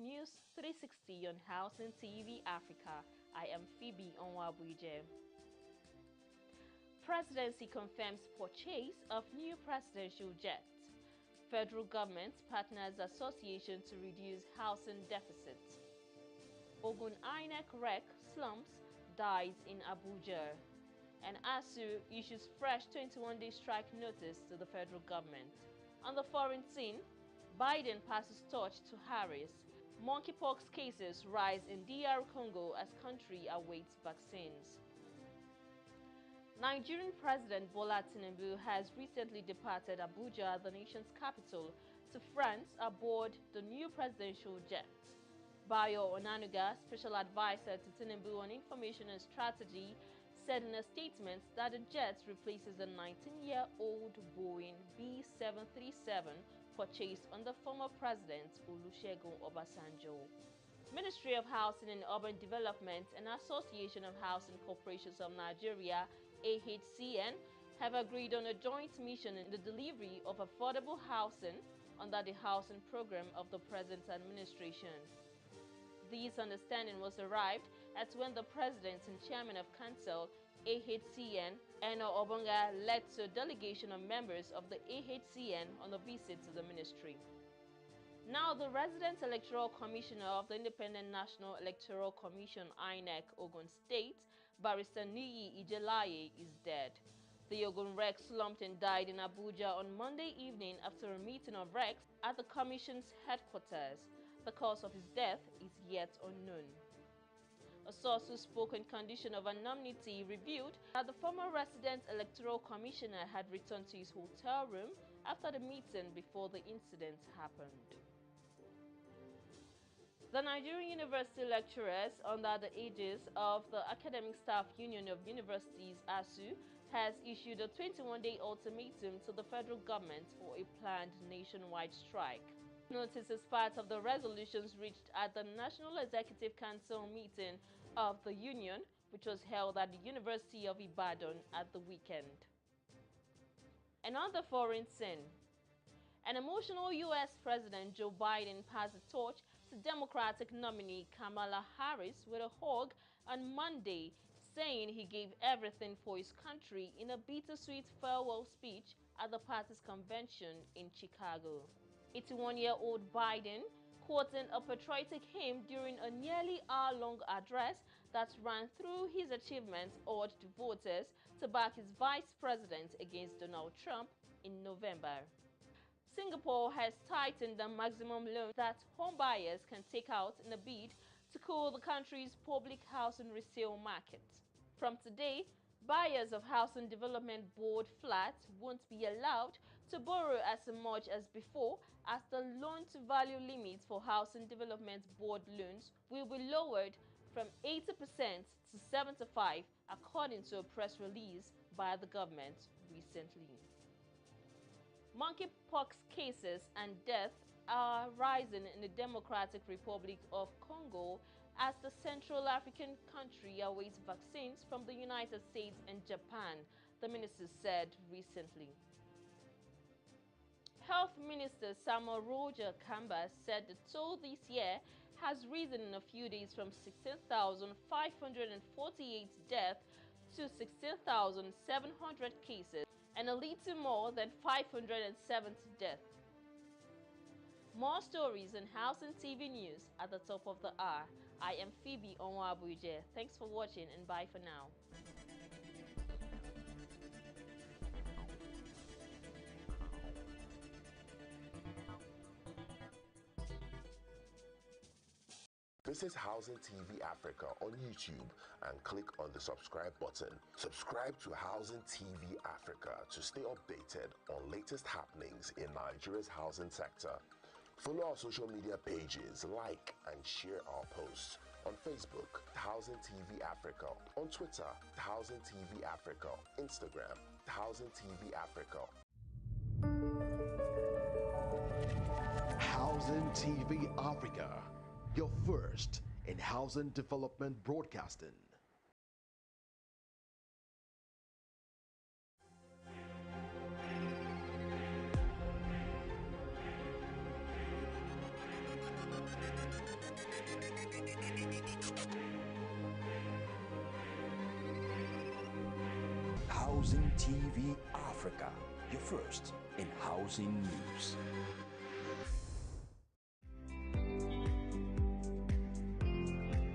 News 360 on Housing TV Africa. I am Phoebe Onwabuije. Presidency confirms purchase of new presidential jet. Federal government partners association to reduce housing deficit. Ogun INEC wreck slumps dies in Abuja. And ASU issues fresh 21-day strike notice to the federal government. On the foreign scene, Biden passes torch to Harris. Monkeypox cases rise in DR Congo as country awaits vaccines. Nigerian President Bola Tinubu has recently departed Abuja, the nation's capital, to France aboard the new presidential jet. Bayo Onanuga, special advisor to Tinubu on information and strategy, said in a statement that the jet replaces the 19-year-old Boeing B737 purchased under former President Olusegun Obasanjo. Ministry of Housing and Urban Development and Association of Housing Corporations of Nigeria, AHCN, have agreed on a joint mission in the delivery of affordable housing under the housing program of the present administration. This understanding was arrived at when the President and Chairman of Council, AHCN, Eno Obonga, led to a delegation of members of the AHCN on a visit to the ministry. Now, the Resident Electoral Commissioner of the Independent National Electoral Commission, INEC, Ogun State, Barrister Niyi Ijelaye, is dead. The Ogun Rex slumped and died in Abuja on Monday evening after a meeting of Rex at the Commission's headquarters. The cause of his death is yet unknown. A source who spoke in condition of anonymity revealed that the former resident electoral commissioner had returned to his hotel room after the meeting before the incident happened. The Nigerian University lecturers, under the aegis of the Academic Staff Union of Universities (ASU), has issued a 21-day ultimatum to the federal government for a planned nationwide strike. Notice is part of the resolutions reached at the National Executive Council meeting of the union, which was held at the University of Ibadan at the weekend. And on the foreign scene, an emotional U.S. President Joe Biden passed the torch to Democratic nominee Kamala Harris with a hug on Monday, saying he gave everything for his country in a bittersweet farewell speech at the party's convention in Chicago. 81-year-old Biden, quoting a patriotic hymn during a nearly hour-long address that ran through his achievements, urged voters to back his vice president against Donald Trump in November. Singapore has tightened the maximum loan that homebuyers can take out in a bid to cool the country's public housing resale market. From today, buyers of Housing Development Board flats won't be allowed to borrow as much as before, as the loan-to-value limit for Housing Development Board loans will be lowered from 80% to 75%, according to a press release by the government recently. Monkeypox cases and deaths are rising in the Democratic Republic of Congo as the Central African country awaits vaccines from the United States and Japan, the minister said recently. Health Minister Samuel Roger Kamba said the toll this year has risen in a few days from 16,548 deaths to 16,700 cases and a little more than 570 deaths. More stories and Housing TV News at the top of the hour. I am Phoebe Onwabuije. Thanks for watching and bye for now. Visit Housing TV Africa on YouTube and click on the subscribe button. Subscribe to Housing TV Africa to stay updated on latest happenings in Nigeria's housing sector. Follow our social media pages, like and share our posts. On Facebook, Housing TV Africa. On Twitter, Housing TV Africa. Instagram, Housing TV Africa. Housing TV Africa, your first in housing development broadcasting. Housing TV Africa, your first in housing news.